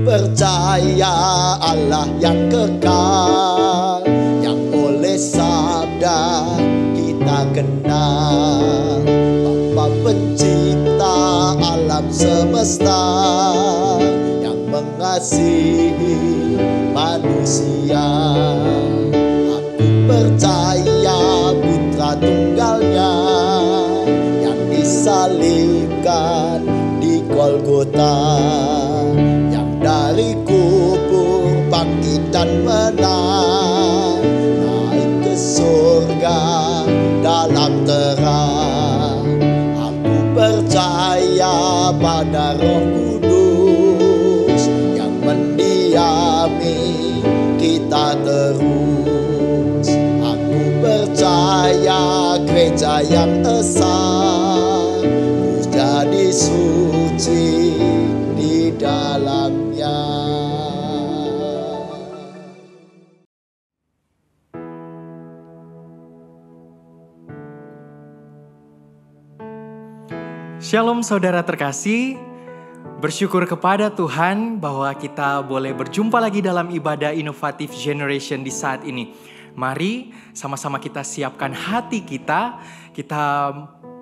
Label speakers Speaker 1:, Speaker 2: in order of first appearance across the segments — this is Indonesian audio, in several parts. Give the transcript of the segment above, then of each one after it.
Speaker 1: Percaya Allah yang kekal, yang oleh sabda kita kenal. Bapa pencipta alam semesta, yang mengasihi manusia. Aku percaya putra tunggalnya, yang disalibkan di Golgota, dari kubur bangkit dan menang, naik ke surga dalam terang. Aku percaya pada Roh Kudus, yang mendiami kita terus. Aku percaya gereja yang esa, ku jadi suci di dalamnya.
Speaker 2: Shalom saudara terkasih, bersyukur kepada Tuhan bahwa kita boleh berjumpa lagi dalam ibadah Innovative Generation di saat ini. Mari sama-sama kita siapkan hati kita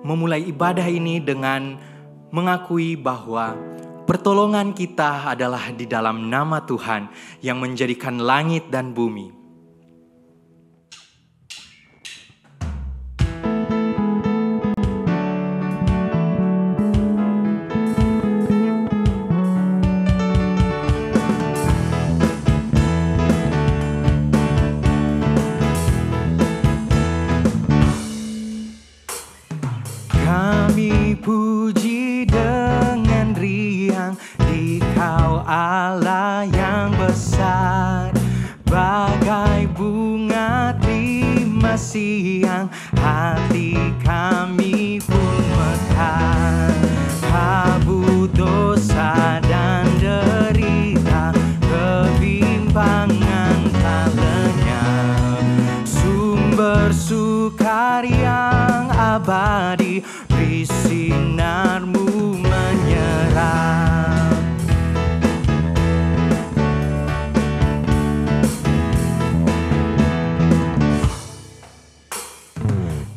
Speaker 2: memulai ibadah ini dengan mengakui bahwa pertolongan kita adalah di dalam nama Tuhan yang menjadikan langit dan bumi. Kami puji dengan riang Dikau Allah yang besar, bagai bunga terima siang, hati kami pun mekar. Kabut dosa dan derita, kebimbangan tak lenyap. Sumber sukar yang abadi, beri sinarmu menyerap.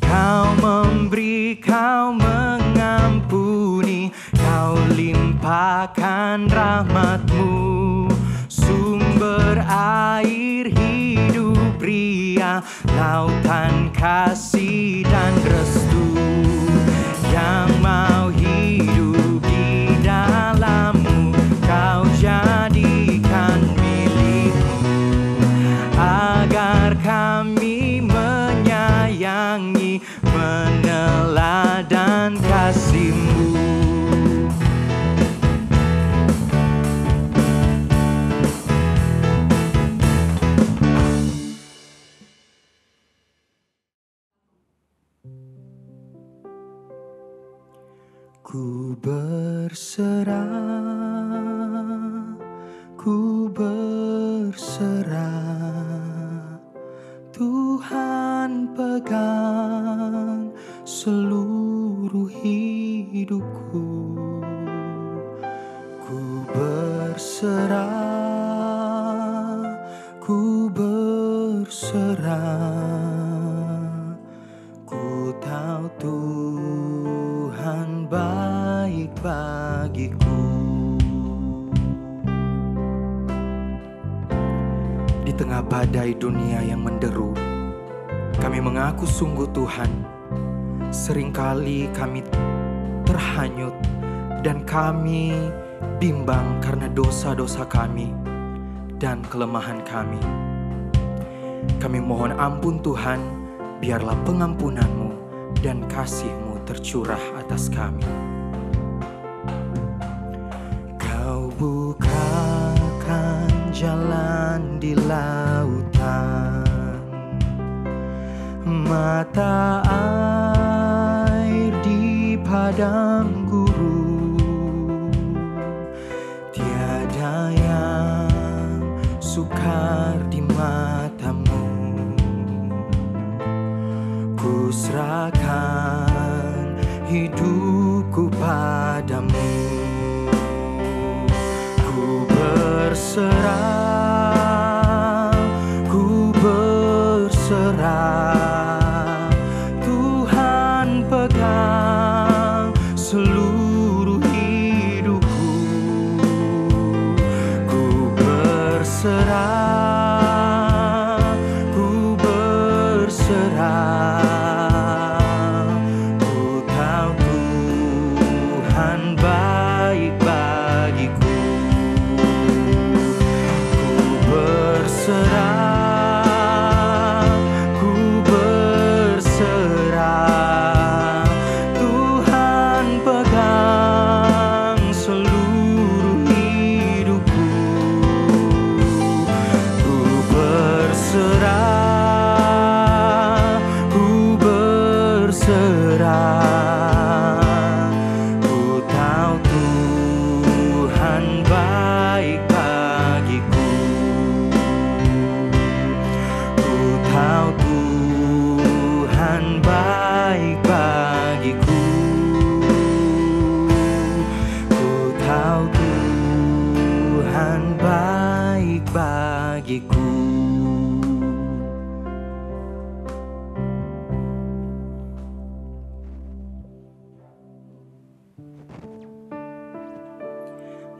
Speaker 2: Kau memberi, kau mengampuni, kau limpahkan rahmatmu. Sumber air hidup ria, lautan kasih dan restu. Yang mau hidup di dalammu, kau jadikan milikmu, agar kami menyayangi, meneladan kasih-Mu. Ku berserah, ku berserah, Tuhan pegang seluruh hidupku. Ku berserah, ku berserah, ku tahu Tuhan baik bagiku. Di tengah badai dunia yang menderu, kami mengaku sungguh Tuhan, seringkali kami terhanyut dan kami bimbang karena dosa-dosa kami dan kelemahan kami. Kami mohon ampun Tuhan, biarlah pengampunan-Mu dan kasih-Mu tercurah atas kami. Kau berjalan di lautan, mata air di padang gurun, tiada yang sukar di matamu. Ku serahkan hidupku padamu. Ku berserah, ku berserah. Tuhan pegang seluruh hidupku. Ku berserah, ku berserah. Ku tahu Tuhan baik bagiku. Ku berserah, ku berserah. Tuhan pegang seluruh hidupku. Ku berserah, ku berserah. Ku tahu Tuhan baik bagiku. Ku tahu Tuhan baik bagiku. Ku tahu Tuhan baik bagiku.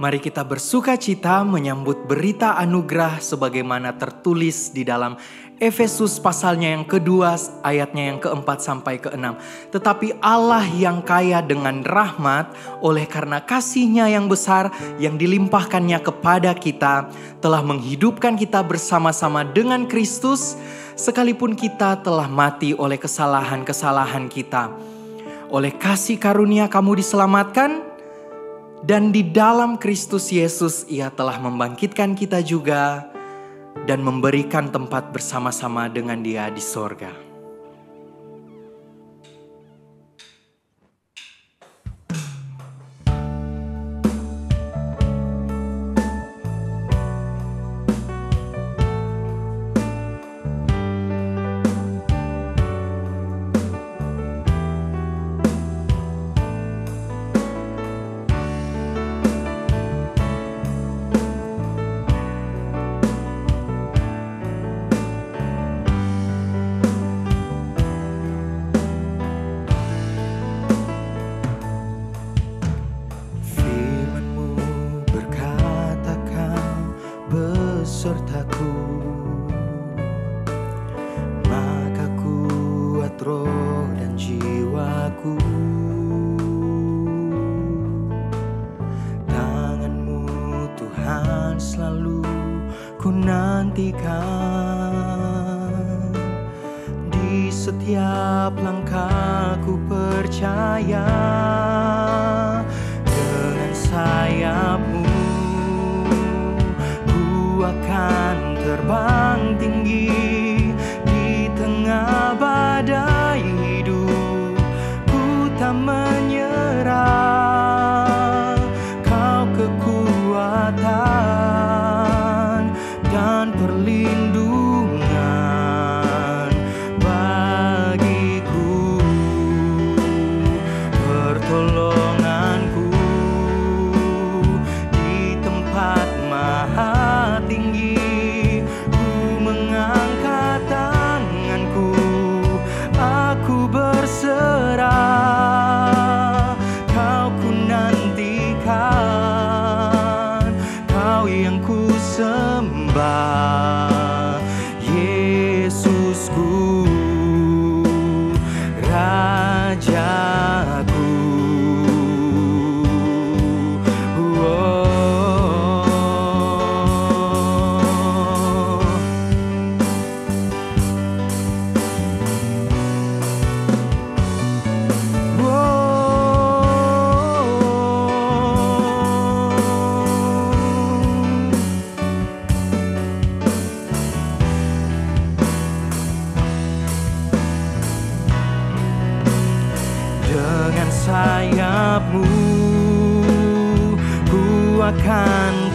Speaker 2: Mari kita bersuka cita menyambut berita anugerah sebagaimana tertulis di dalam Efesus pasalnya yang kedua ayatnya yang keempat sampai keenam. Tetapi Allah yang kaya dengan rahmat oleh karena kasih-Nya yang besar yang dilimpahkannya kepada kita telah menghidupkan kita bersama-sama dengan Kristus sekalipun kita telah mati oleh kesalahan-kesalahan kita. Oleh kasih karunia kamu diselamatkan. Dan di dalam Kristus Yesus Ia telah membangkitkan kita juga dan memberikan tempat bersama-sama dengan Dia di sorga. Sertaku, maka kuat roh dan jiwaku. Tangan-Mu Tuhan selalu ku nantikan. Di setiap langkahku percaya dengan sayap-Mu akan terbang tinggi di tengah badai hidup. Ku tak menyerah, Kau kekuatan dan perlindungan bagiku. Pertolonganku di tempat maha tinggi, ku mengangkat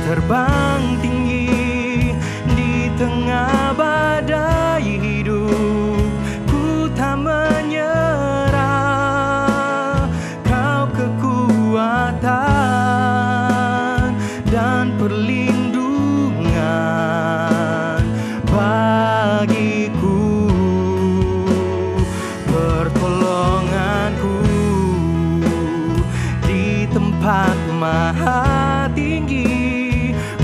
Speaker 2: terbang tinggi di tengah badai hidup. Ku tak menyerah, Kau kekuatan dan perlindungan bagiku, pertolonganku di tempat maha tinggi.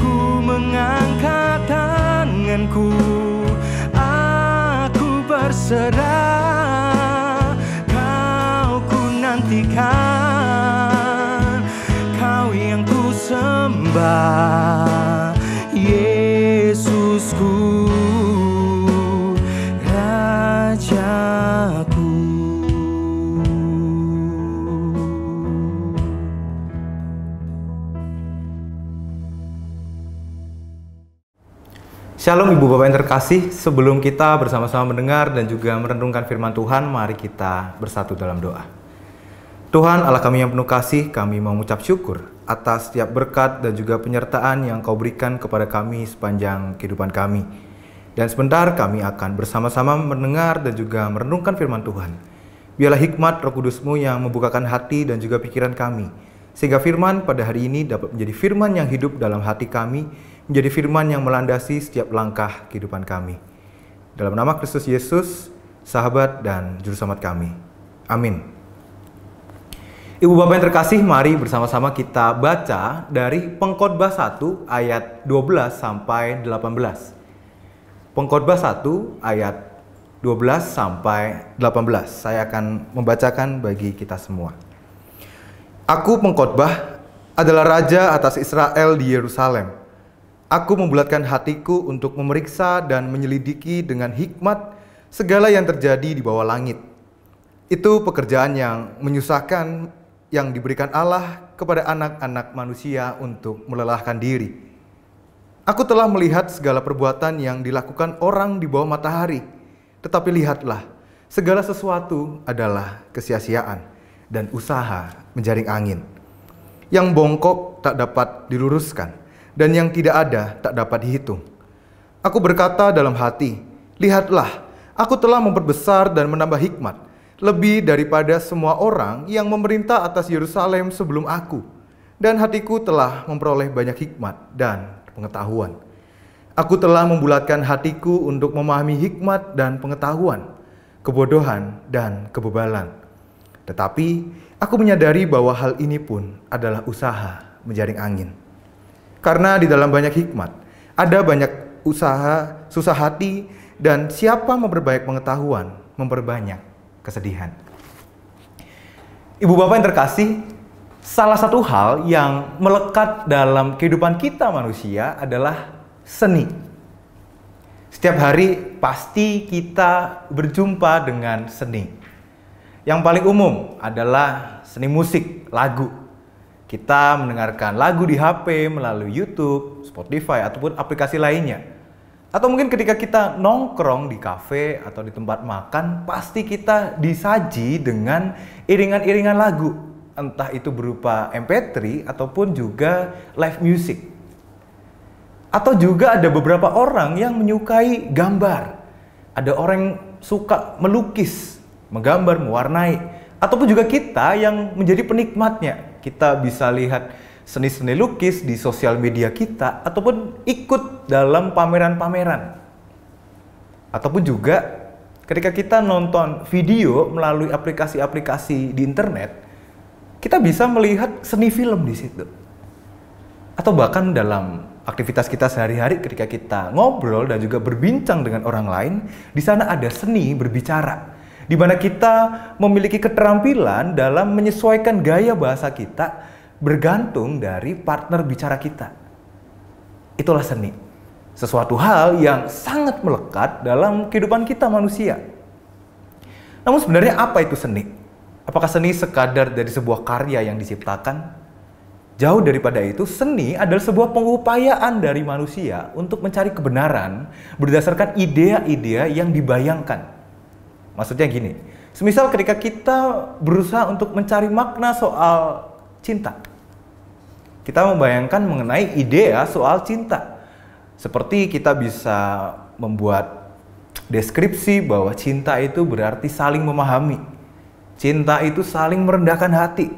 Speaker 2: Ku mengangkat tanganku, aku berserah. Kau ku nantikan, Kau yang ku sembah, Yesusku, Rajaku.
Speaker 3: Shalom Ibu Bapak yang terkasih, sebelum kita bersama-sama mendengar dan juga merenungkan firman Tuhan, mari kita bersatu dalam doa. Tuhan Allah kami yang penuh kasih, kami mau mengucap syukur atas setiap berkat dan juga penyertaan yang Kau berikan kepada kami sepanjang kehidupan kami. Dan sebentar kami akan bersama-sama mendengar dan juga merenungkan firman Tuhan. Biarlah hikmat Roh Kudus-Mu yang membukakan hati dan juga pikiran kami, sehingga firman pada hari ini dapat menjadi firman yang hidup dalam hati kami, menjadi firman yang melandasi setiap langkah kehidupan kami. Dalam nama Kristus Yesus, sahabat dan juru selamat kami. Amin. Ibu Bapak yang terkasih, mari bersama-sama kita baca dari Pengkhotbah 1 ayat 12 sampai 18. Pengkhotbah 1 ayat 12 sampai 18. Saya akan membacakan bagi kita semua. Aku pengkhotbah adalah raja atas Israel di Yerusalem. Aku membulatkan hatiku untuk memeriksa dan menyelidiki dengan hikmat segala yang terjadi di bawah langit. Itu pekerjaan yang menyusahkan yang diberikan Allah kepada anak-anak manusia untuk melelahkan diri. Aku telah melihat segala perbuatan yang dilakukan orang di bawah matahari. Tetapi lihatlah, segala sesuatu adalah kesia-siaan dan usaha menjaring angin. Yang bongkok tak dapat diluruskan, dan yang tidak ada tak dapat dihitung. Aku berkata dalam hati, lihatlah, aku telah memperbesar dan menambah hikmat, lebih daripada semua orang yang memerintah atas Yerusalem sebelum aku. Dan hatiku telah memperoleh banyak hikmat dan pengetahuan. Aku telah membulatkan hatiku untuk memahami hikmat dan pengetahuan, kebodohan dan kebebalan. Tetapi aku menyadari bahwa hal ini pun adalah usaha menjaring angin. Karena di dalam banyak hikmat, ada banyak usaha, susah hati, dan siapa memperbanyak pengetahuan, memperbanyak kesedihan. Ibu Bapak yang terkasih, salah satu hal yang melekat dalam kehidupan kita manusia adalah seni. Setiap hari pasti kita berjumpa dengan seni. Yang paling umum adalah seni musik, lagu. Kita mendengarkan lagu di HP melalui YouTube, Spotify, ataupun aplikasi lainnya. Atau mungkin ketika kita nongkrong di kafe atau di tempat makan, pasti kita disaji dengan iringan-iringan lagu. Entah itu berupa MP3 ataupun juga live music. Atau juga ada beberapa orang yang menyukai gambar. Ada orang yang suka melukis, menggambar, mewarnai. Ataupun juga kita yang menjadi penikmatnya. Kita bisa lihat seni-seni lukis di sosial media kita, ataupun ikut dalam pameran-pameran. Ataupun juga ketika kita nonton video melalui aplikasi-aplikasi di internet, kita bisa melihat seni film di situ. Atau bahkan dalam aktivitas kita sehari-hari ketika kita ngobrol dan juga berbincang dengan orang lain, di sana ada seni berbicara, di mana kita memiliki keterampilan dalam menyesuaikan gaya bahasa kita bergantung dari partner bicara kita. Itulah seni. Sesuatu hal yang sangat melekat dalam kehidupan kita manusia. Namun sebenarnya apa itu seni? Apakah seni sekadar dari sebuah karya yang diciptakan? Jauh daripada itu, seni adalah sebuah pengupayaan dari manusia untuk mencari kebenaran berdasarkan ide-ide yang dibayangkan. Maksudnya gini, semisal ketika kita berusaha untuk mencari makna soal cinta, Kita membayangkan mengenai idea soal cinta. Seperti kita bisa membuat deskripsi bahwa cinta itu berarti saling memahami. Cinta itu saling merendahkan hati.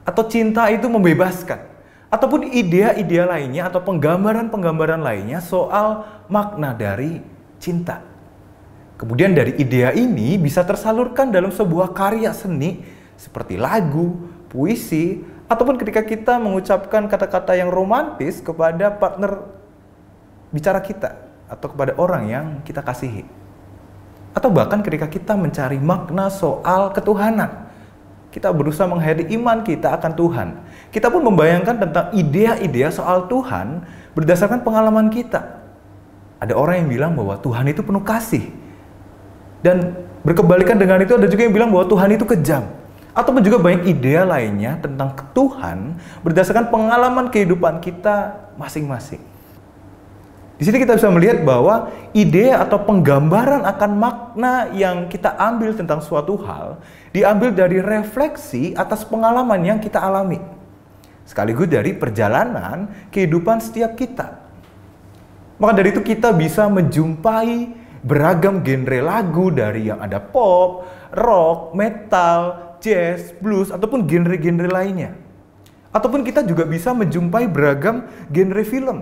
Speaker 3: Atau cinta itu membebaskan. Ataupun idea-idea lainnya atau penggambaran-penggambaran lainnya soal makna dari cinta. Kemudian dari idea ini bisa tersalurkan dalam sebuah karya seni seperti lagu, puisi, ataupun ketika kita mengucapkan kata-kata yang romantis kepada partner bicara kita atau kepada orang yang kita kasihi. Atau bahkan ketika kita mencari makna soal ketuhanan. Kita berusaha menghayati iman kita akan Tuhan. Kita pun membayangkan tentang idea-idea soal Tuhan berdasarkan pengalaman kita. Ada orang yang bilang bahwa Tuhan itu penuh kasih. Dan berkebalikan dengan itu ada juga yang bilang bahwa Tuhan itu kejam. Ataupun juga banyak idea lainnya tentang Tuhan berdasarkan pengalaman kehidupan kita masing-masing. Di sini kita bisa melihat bahwa ide atau penggambaran akan makna yang kita ambil tentang suatu hal diambil dari refleksi atas pengalaman yang kita alami. Sekaligus dari perjalanan kehidupan setiap kita. Maka dari itu kita bisa menjumpai beragam genre lagu dari yang ada pop, rock, metal, jazz, blues, ataupun genre-genre lainnya. Ataupun kita juga bisa menjumpai beragam genre film.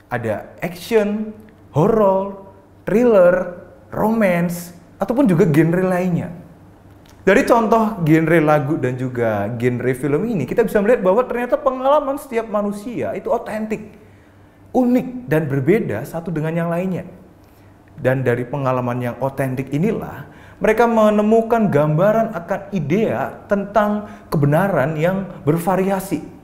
Speaker 3: Ada action, horror, thriller, romance, ataupun juga genre lainnya. Dari contoh genre lagu dan juga genre film ini, kita bisa melihat bahwa ternyata pengalaman setiap manusia itu otentik, unik, dan berbeda satu dengan yang lainnya. Dan dari pengalaman yang otentik inilah, mereka menemukan gambaran akan idea tentang kebenaran yang bervariasi.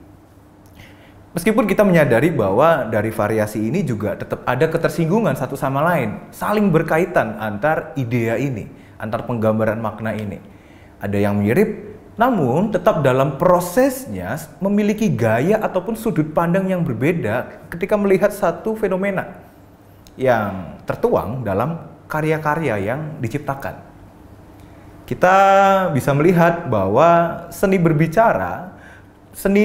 Speaker 3: Meskipun kita menyadari bahwa dari variasi ini juga tetap ada ketersinggungan satu sama lain, saling berkaitan antar idea ini, antar penggambaran makna ini. Ada yang mirip, namun tetap dalam prosesnya memiliki gaya ataupun sudut pandang yang berbeda ketika melihat satu fenomena yang tertuang dalam karya-karya yang diciptakan. Kita bisa melihat bahwa seni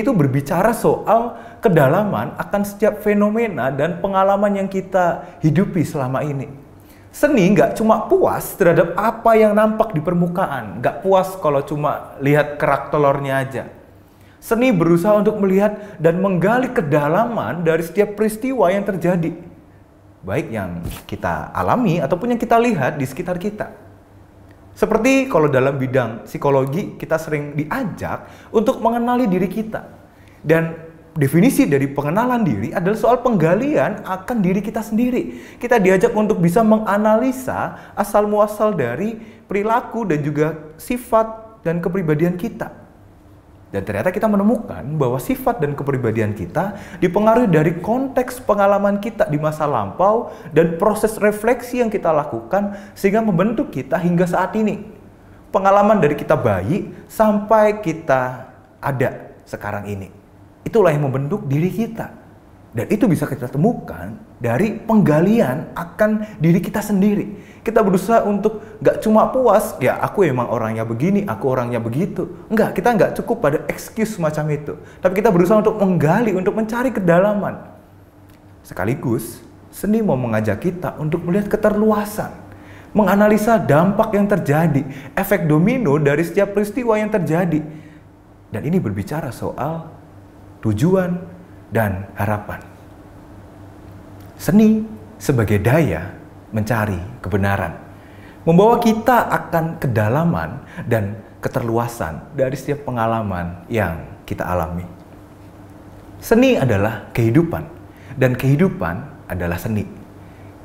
Speaker 3: itu berbicara soal kedalaman akan setiap fenomena dan pengalaman yang kita hidupi selama ini. Seni nggak cuma puas terhadap apa yang nampak di permukaan, nggak puas kalau cuma lihat kerak telurnya aja. Seni berusaha untuk melihat dan menggali kedalaman dari setiap peristiwa yang terjadi. Baik yang kita alami ataupun yang kita lihat di sekitar kita. Seperti kalau dalam bidang psikologi kita sering diajak untuk mengenali diri kita. Dan definisi dari pengenalan diri adalah soal penggalian akan diri kita sendiri. Kita diajak untuk bisa menganalisa asal muasal dari perilaku dan juga sifat dan kepribadian kita. Dan ternyata kita menemukan bahwa sifat dan kepribadian kita dipengaruhi dari konteks pengalaman kita di masa lampau dan proses refleksi yang kita lakukan sehingga membentuk kita hingga saat ini. Pengalaman dari kita bayi sampai kita ada sekarang ini. Itulah yang membentuk diri kita. Dan itu bisa kita temukan dari penggalian akan diri kita sendiri. Kita berusaha untuk gak cuma puas, ya aku emang orangnya begini, aku orangnya begitu. Enggak, kita gak cukup pada excuse semacam itu. Tapi kita berusaha untuk menggali, untuk mencari kedalaman. Sekaligus, seni mau mengajak kita untuk melihat keterluasan. Menganalisa dampak yang terjadi, efek domino dari setiap peristiwa yang terjadi. Dan ini berbicara soal tujuan dan harapan. Seni sebagai daya mencari kebenaran, membawa kita akan kedalaman dan keterluasan dari setiap pengalaman yang kita alami. Seni adalah kehidupan, dan kehidupan adalah seni.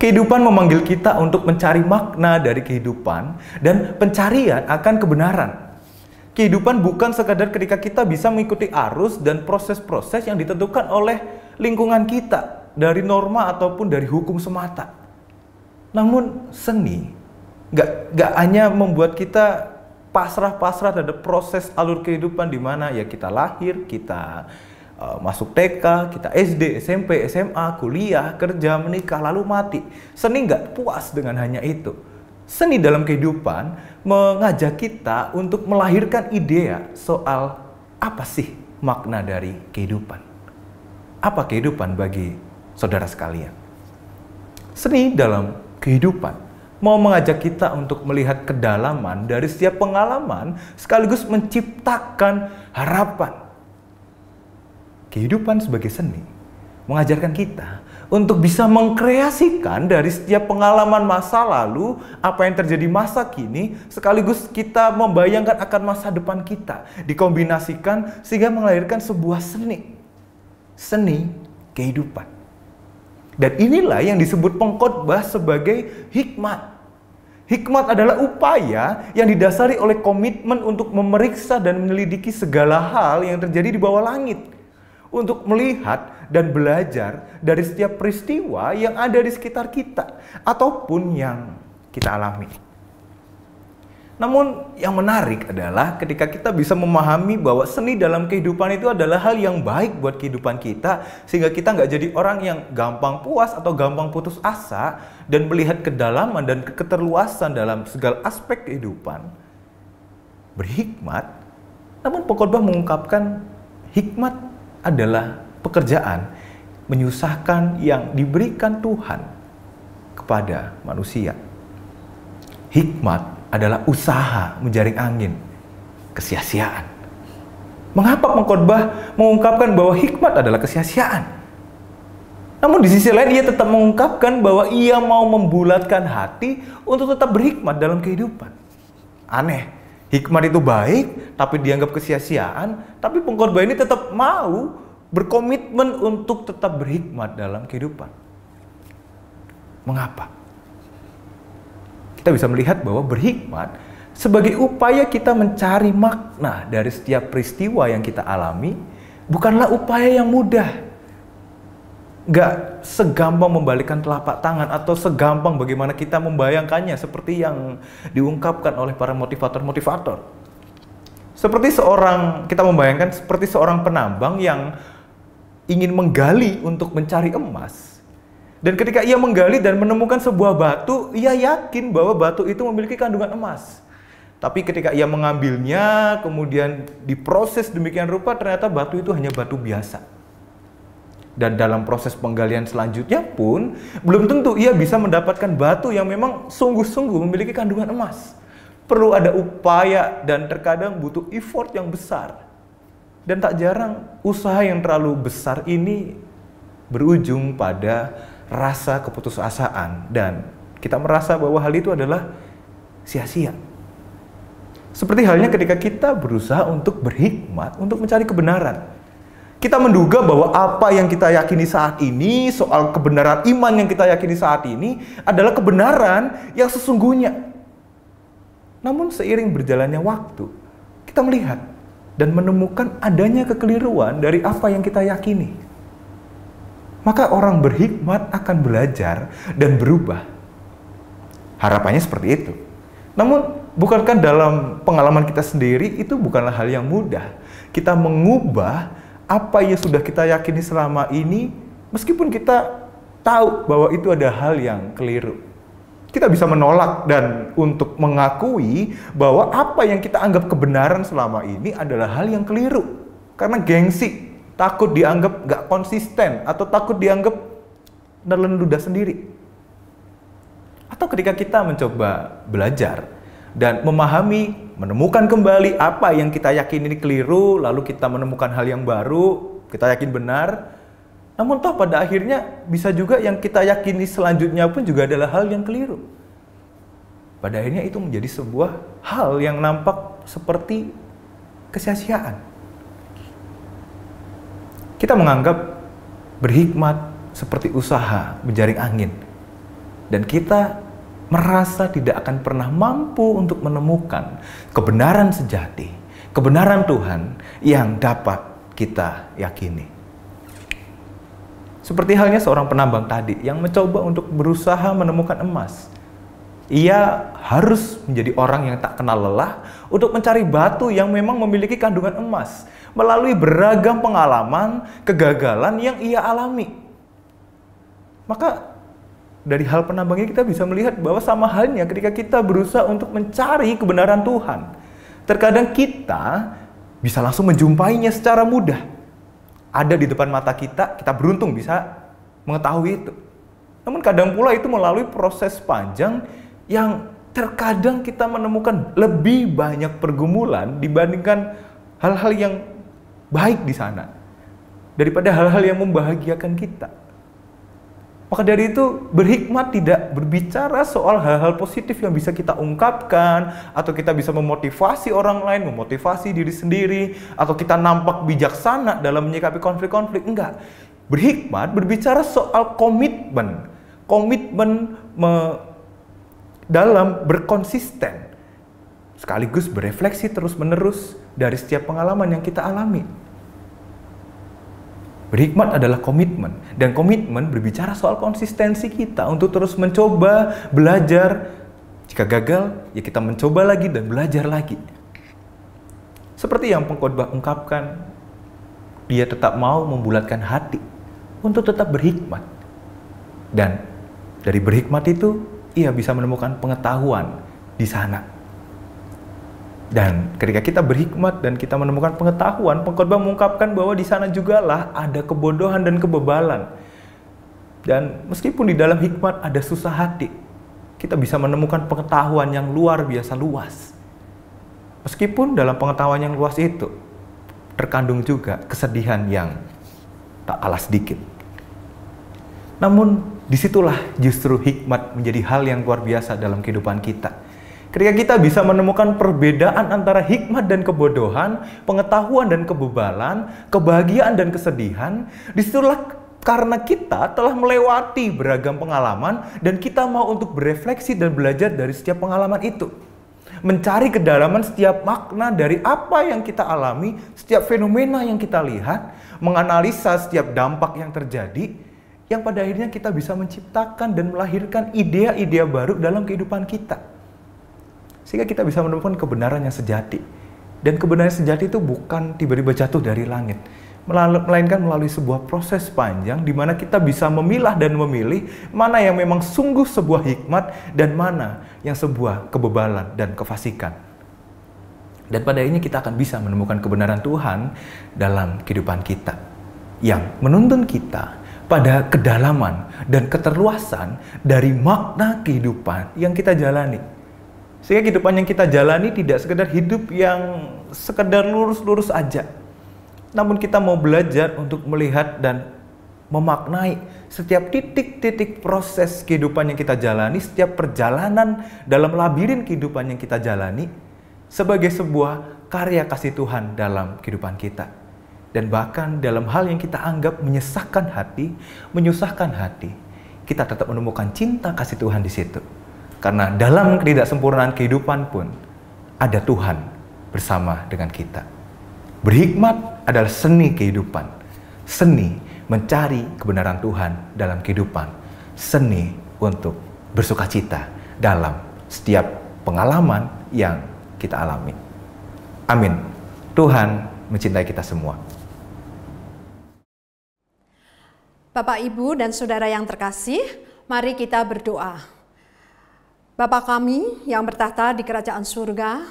Speaker 3: Kehidupan memanggil kita untuk mencari makna dari kehidupan dan pencarian akan kebenaran. Kehidupan bukan sekadar ketika kita bisa mengikuti arus dan proses-proses yang ditentukan oleh lingkungan kita, dari norma ataupun dari hukum semata. Namun seni nggak hanya membuat kita pasrah-pasrah terhadap proses alur kehidupan di mana ya kita lahir, kita masuk TK, kita SD, SMP, SMA, kuliah, kerja, menikah, lalu mati. Seni nggak puas dengan hanya itu. Seni dalam kehidupan mengajak kita untuk melahirkan ide soal apa sih makna dari kehidupan. apa kehidupan bagi saudara sekalian? Seni dalam kehidupan mau mengajak kita untuk melihat kedalaman dari setiap pengalaman sekaligus menciptakan harapan. Kehidupan sebagai seni mengajarkan kita untuk bisa mengkreasikan dari setiap pengalaman masa lalu apa yang terjadi masa kini, sekaligus kita membayangkan akan masa depan kita, dikombinasikan sehingga melahirkan sebuah seni kehidupan. Dan inilah yang disebut pengkhotbah sebagai hikmat. Hikmat adalah upaya yang didasari oleh komitmen untuk memeriksa dan menyelidiki segala hal yang terjadi di bawah langit, untuk melihat dan belajar dari setiap peristiwa yang ada di sekitar kita ataupun yang kita alami. Namun yang menarik adalah ketika kita bisa memahami bahwa seni dalam kehidupan itu adalah hal yang baik buat kehidupan kita, sehingga kita nggak jadi orang yang gampang puas atau gampang putus asa dan melihat kedalaman dan keterluasan dalam segala aspek kehidupan. Berhikmat, namun pengkhotbah mengungkapkan hikmat adalah pekerjaan menyusahkan yang diberikan Tuhan kepada manusia. Hikmat adalah usaha menjaring angin kesia-siaan. Mengapa pengkhotbah mengungkapkan bahwa hikmat adalah kesia-siaan? Namun di sisi lain ia tetap mengungkapkan bahwa ia mau membulatkan hati untuk tetap berhikmat dalam kehidupan. Aneh, hikmat itu baik tapi dianggap kesia-siaan, tapi pengkhotbah ini tetap mau berkomitmen untuk tetap berhikmat dalam kehidupan. Mengapa? Kita bisa melihat bahwa berhikmat sebagai upaya kita mencari makna dari setiap peristiwa yang kita alami bukanlah upaya yang mudah. Gak segampang membalikkan telapak tangan atau segampang bagaimana kita membayangkannya seperti yang diungkapkan oleh para motivator-motivator. Kita membayangkan seperti seorang penambang yang ingin menggali untuk mencari emas. Dan ketika ia menggali dan menemukan sebuah batu, ia yakin bahwa batu itu memiliki kandungan emas. Tapi ketika ia mengambilnya, kemudian diproses demikian rupa, ternyata batu itu hanya batu biasa. Dan dalam proses penggalian selanjutnya pun, belum tentu ia bisa mendapatkan batu yang memang sungguh-sungguh memiliki kandungan emas. Perlu ada upaya dan terkadang butuh effort yang besar. Dan tak jarang usaha yang terlalu besar ini berujung pada rasa keputusasaan. Dan kita merasa bahwa hal itu adalah sia-sia. Seperti halnya ketika kita berusaha untuk berhikmat, untuk mencari kebenaran. Kita menduga bahwa apa yang kita yakini saat ini, soal kebenaran iman yang kita yakini saat ini, adalah kebenaran yang sesungguhnya. Namun seiring berjalannya waktu, kita melihat dan menemukan adanya kekeliruan dari apa yang kita yakini. Maka orang berhikmat akan belajar dan berubah. Harapannya seperti itu. Namun, bukankah dalam pengalaman kita sendiri itu bukanlah hal yang mudah? Kita mengubah apa yang sudah kita yakini selama ini, meskipun kita tahu bahwa itu ada hal yang keliru. Kita bisa menolak dan untuk mengakui bahwa apa yang kita anggap kebenaran selama ini adalah hal yang keliru. Karena gengsi, takut dianggap gak konsisten, atau takut dianggap nelan ludah sendiri. Atau ketika kita mencoba belajar dan memahami, menemukan kembali apa yang kita yakini ini keliru, lalu kita menemukan hal yang baru, kita yakin benar. Namun toh pada akhirnya bisa juga yang kita yakini selanjutnya pun juga adalah hal yang keliru. Pada akhirnya itu menjadi sebuah hal yang nampak seperti kesia-siaan. Kita menganggap berhikmat seperti usaha menjaring angin. Dan kita merasa tidak akan pernah mampu untuk menemukan kebenaran sejati, kebenaran Tuhan yang dapat kita yakini. Seperti halnya seorang penambang tadi yang mencoba untuk berusaha menemukan emas. Ia harus menjadi orang yang tak kenal lelah untuk mencari batu yang memang memiliki kandungan emas melalui beragam pengalaman, kegagalan yang ia alami. Maka dari hal penambang ini kita bisa melihat bahwa sama halnya ketika kita berusaha untuk mencari kebenaran Tuhan. Terkadang kita bisa langsung menjumpainya secara mudah. ada di depan mata kita beruntung bisa mengetahui itu. Namun kadang pula itu melalui proses panjang yang terkadang kita menemukan lebih banyak pergumulan dibandingkan hal-hal yang baik di sana, daripada hal-hal yang membahagiakan kita. Maka dari itu, berhikmat tidak berbicara soal hal-hal positif yang bisa kita ungkapkan, atau kita bisa memotivasi orang lain, memotivasi diri sendiri, atau kita nampak bijaksana dalam menyikapi konflik-konflik. Enggak. Berhikmat berbicara soal komitmen dalam berkonsisten, sekaligus berefleksi terus-menerus dari setiap pengalaman yang kita alami. Berhikmat adalah komitmen, dan komitmen berbicara soal konsistensi kita untuk terus mencoba, belajar. Jika gagal, ya kita mencoba lagi dan belajar lagi. Seperti yang pengkhotbah ungkapkan, dia tetap mau membulatkan hati untuk tetap berhikmat. Dan dari berhikmat itu, ia bisa menemukan pengetahuan di sana. Dan ketika kita berhikmat dan kita menemukan pengetahuan, pengkhotbah mengungkapkan bahwa di sana jugalah ada kebodohan dan kebebalan. Dan meskipun di dalam hikmat ada susah hati, kita bisa menemukan pengetahuan yang luar biasa luas. Meskipun dalam pengetahuan yang luas itu terkandung juga kesedihan yang tak kalah sedikit. Namun disitulah justru hikmat menjadi hal yang luar biasa dalam kehidupan kita. Ketika kita bisa menemukan perbedaan antara hikmat dan kebodohan, pengetahuan dan kebebalan, kebahagiaan dan kesedihan, disitulah karena kita telah melewati beragam pengalaman dan kita mau untuk berefleksi dan belajar dari setiap pengalaman itu. Mencari kedalaman setiap makna dari apa yang kita alami, setiap fenomena yang kita lihat, menganalisa setiap dampak yang terjadi, yang pada akhirnya kita bisa menciptakan dan melahirkan ide-ide baru dalam kehidupan kita. Sehingga kita bisa menemukan kebenaran yang sejati. Dan kebenaran sejati itu bukan tiba-tiba jatuh dari langit, melainkan melalui sebuah proses panjang di mana kita bisa memilah dan memilih mana yang memang sungguh sebuah hikmat dan mana yang sebuah kebebalan dan kefasikan. Dan pada akhirnya kita akan bisa menemukan kebenaran Tuhan dalam kehidupan kita, yang menuntun kita pada kedalaman dan keterluasan dari makna kehidupan yang kita jalani. Sehingga kehidupan yang kita jalani tidak sekedar hidup yang sekedar lurus-lurus aja. Namun kita mau belajar untuk melihat dan memaknai setiap titik-titik proses kehidupan yang kita jalani, setiap perjalanan dalam labirin kehidupan yang kita jalani sebagai sebuah karya kasih Tuhan dalam kehidupan kita. Dan bahkan dalam hal yang kita anggap menyesakkan hati, menyusahkan hati, kita tetap menemukan cinta kasih Tuhan di situ. Karena dalam ketidaksempurnaan kehidupan pun ada Tuhan bersama dengan kita. Berhikmat adalah seni kehidupan. Seni mencari kebenaran Tuhan dalam kehidupan. Seni untuk bersukacita dalam setiap pengalaman yang kita alami. Amin. Tuhan mencintai kita semua.
Speaker 4: Bapak, Ibu, dan Saudara yang terkasih, mari kita berdoa. Bapa kami yang bertahta di kerajaan surga,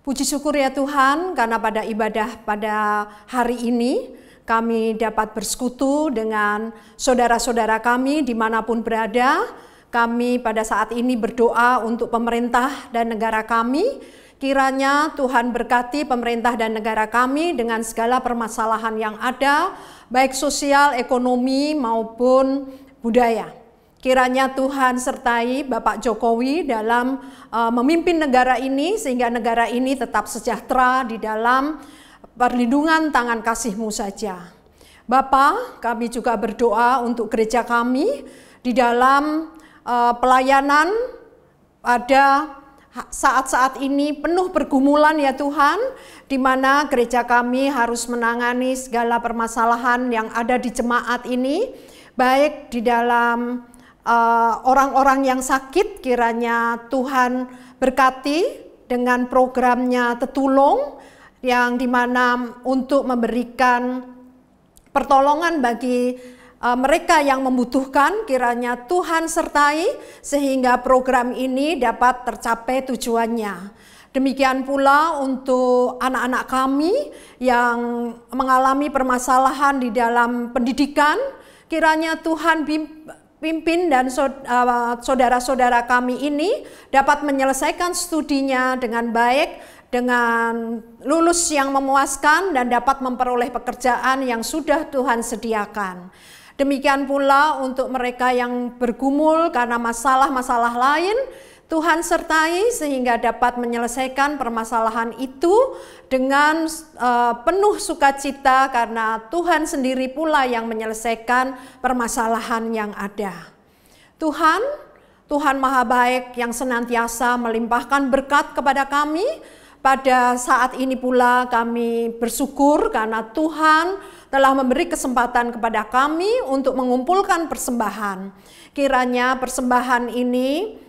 Speaker 4: puji syukur ya Tuhan karena pada ibadah pada hari ini kami dapat bersekutu dengan saudara-saudara kami dimanapun berada. Kami pada saat ini berdoa untuk pemerintah dan negara kami. Kiranya Tuhan berkati pemerintah dan negara kami dengan segala permasalahan yang ada, baik sosial, ekonomi maupun budaya. Kiranya Tuhan sertai Bapak Jokowi dalam memimpin negara ini sehingga negara ini tetap sejahtera di dalam perlindungan tangan kasih-Mu saja. Bapa, kami juga berdoa untuk gereja kami di dalam pelayanan pada saat-saat ini penuh pergumulan ya Tuhan, di mana gereja kami harus menangani segala permasalahan yang ada di jemaat ini, baik di dalam orang-orang yang sakit. Kiranya Tuhan berkati dengan programnya Tetulung yang dimana untuk memberikan pertolongan bagi mereka yang membutuhkan. Kiranya Tuhan sertai sehingga program ini dapat tercapai tujuannya. Demikian pula untuk anak-anak kami yang mengalami permasalahan di dalam pendidikan, kiranya Tuhan pimpin dan saudara-saudara kami ini dapat menyelesaikan studinya dengan baik, dengan lulus yang memuaskan dan dapat memperoleh pekerjaan yang sudah Tuhan sediakan. Demikian pula untuk mereka yang bergumul karena masalah-masalah lain, Tuhan sertai sehingga dapat menyelesaikan permasalahan itu dengan penuh sukacita karena Tuhan sendiri pula yang menyelesaikan permasalahan yang ada. Tuhan Maha Baik yang senantiasa melimpahkan berkat kepada kami. Pada saat ini pula kami bersyukur karena Tuhan telah memberi kesempatan kepada kami untuk mengumpulkan persembahan. Kiranya persembahan ini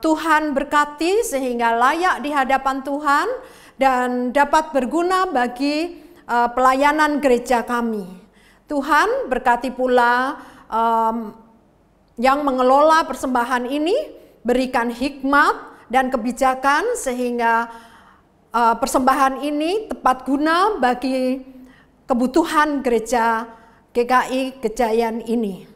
Speaker 4: Tuhan berkati sehingga layak di hadapan Tuhan dan dapat berguna bagi pelayanan gereja kami. Tuhan berkati pula yang mengelola persembahan ini, berikan hikmat dan kebijakan sehingga persembahan ini tepat guna bagi kebutuhan gereja GKI Gejayan ini.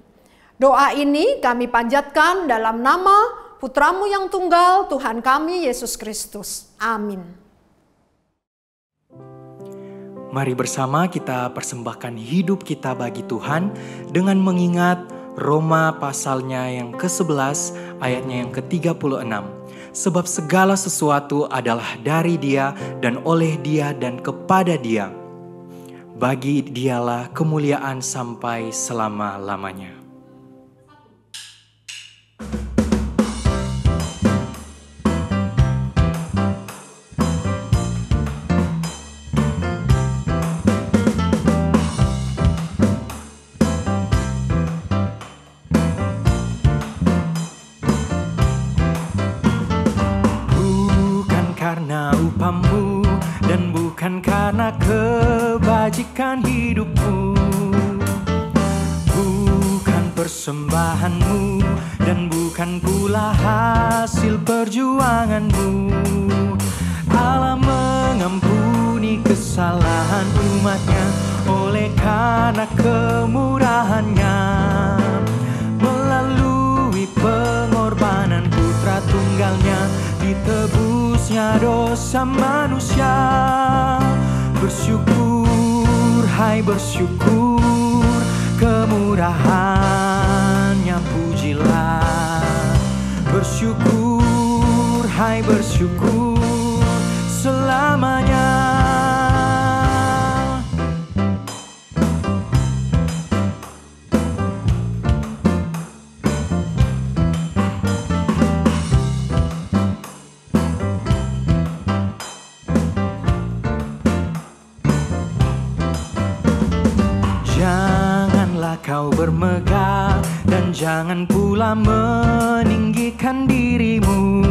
Speaker 4: Doa ini kami panjatkan dalam nama Putramu yang tunggal, Tuhan kami Yesus Kristus. Amin.
Speaker 2: Mari bersama kita persembahkan hidup kita bagi Tuhan dengan mengingat Roma pasalnya yang ke-11 ayatnya yang ke-36. Sebab segala sesuatu adalah dari Dia dan oleh Dia dan kepada Dia. Bagi Dialah kemuliaan sampai selama-lamanya. Dan bukan karena kebajikan hidupmu, bukan persembahanmu, dan bukan pula hasil perjuanganmu. Allah mengampuni kesalahan umatnya oleh karena kemurahannya, melalui pengorbanan putra tunggalnya ditebusnya dosa manusia. Bersyukur, hai bersyukur, kemurahannya pujilah. Bersyukur, hai bersyukur, selamanya. Janganlah kau bermegah dan jangan pula meninggikan dirimu.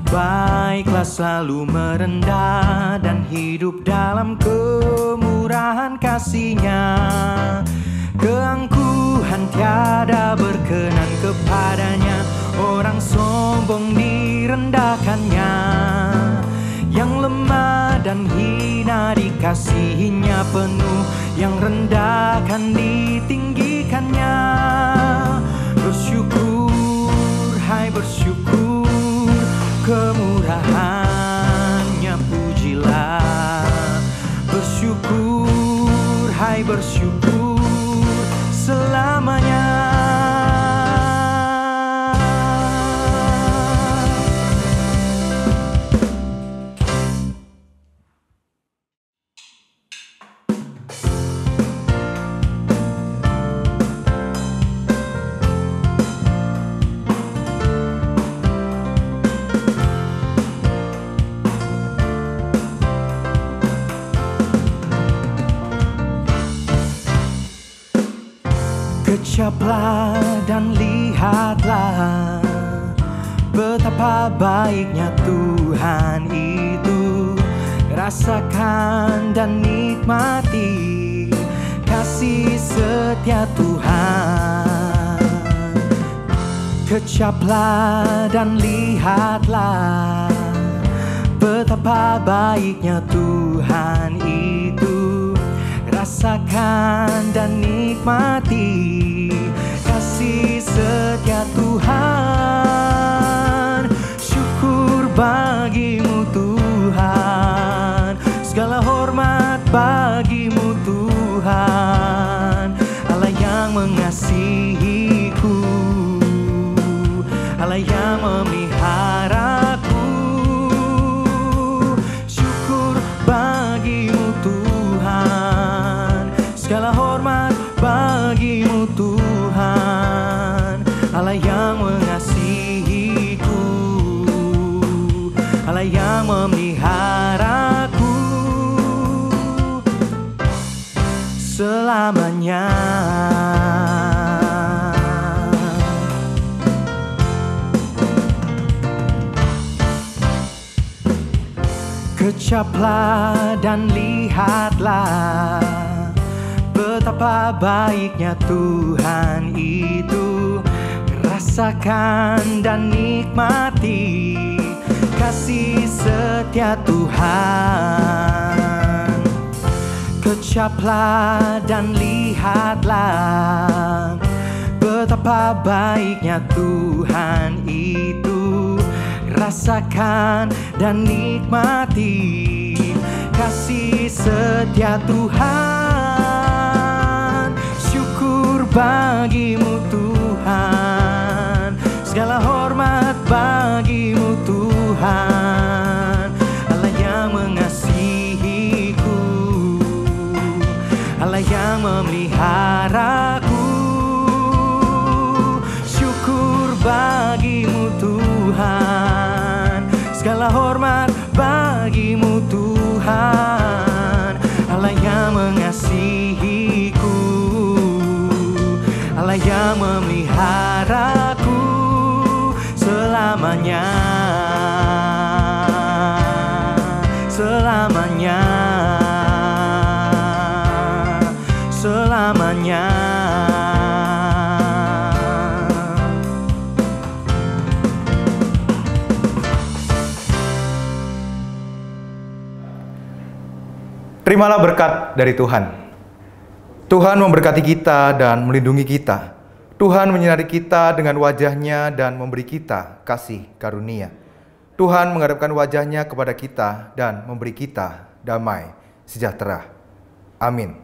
Speaker 2: Baiklah selalu merendah dan hidup dalam kemurahan kasih-Nya. Keangkuhan tiada berkenan kepadanya, orang sombong direndahkannya. Yang lemah dan hina dikasihinya penuh, yang rendah kan ditinggikannya. Bersyukur, hai bersyukur, kemurahannya pujilah. Bersyukur, hai bersyukur, selamanya. Kecaplah dan lihatlah betapa baiknya Tuhan itu. Rasakan dan nikmati kasih setia Tuhan. Kecaplah dan lihatlah betapa baiknya Tuhan itu. Rasakan dan nikmati kasih setia Tuhan. Syukur bagimu Tuhan, segala hormat bagimu Tuhan. Allah yang mengasihiku, Allah yang memeliharaku. Syukur bagimu Tuhan, segala hormat bagimu Tuhan. Allah yang mengasihiku, Allah yang memeliharaku selamanya. Kecaplah dan lihatlah betapa baiknya Tuhan itu. Rasakan dan nikmati kasih setia Tuhan. Kecaplah dan lihatlah betapa baiknya Tuhan itu. Rasakan dan nikmati kasih setia Tuhan. Syukur bagimu Tuhan, segala hormat bagimu Tuhan. Allah yang mengasihiku, Allah yang memeliharaku. Syukur bagimu Tuhan, segala hormat bagimu Tuhan. Allah yang mengasihiku, Allah yang memeliharaku selamanya, selamanya, selamanya.
Speaker 3: Terimalah berkat dari Tuhan. Tuhan memberkati kita dan melindungi kita. Tuhan menyinari kita dengan wajah-Nya dan memberi kita kasih karunia. Tuhan menghadapkan wajah-Nya kepada kita dan memberi kita damai sejahtera. Amin.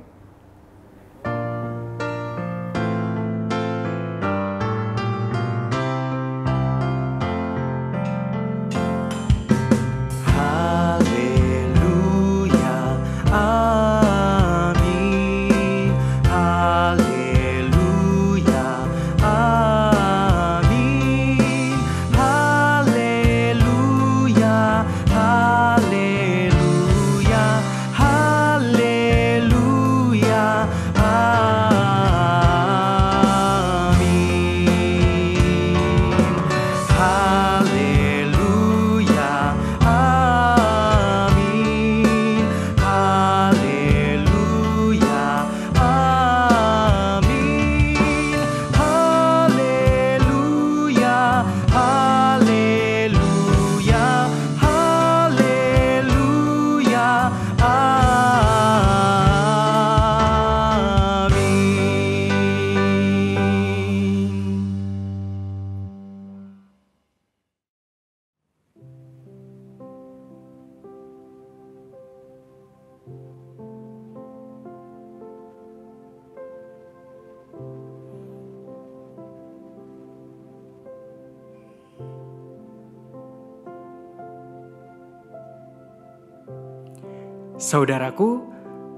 Speaker 2: Saudaraku,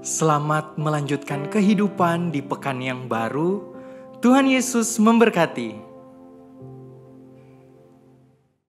Speaker 2: selamat melanjutkan kehidupan di pekan yang baru. Tuhan Yesus memberkati.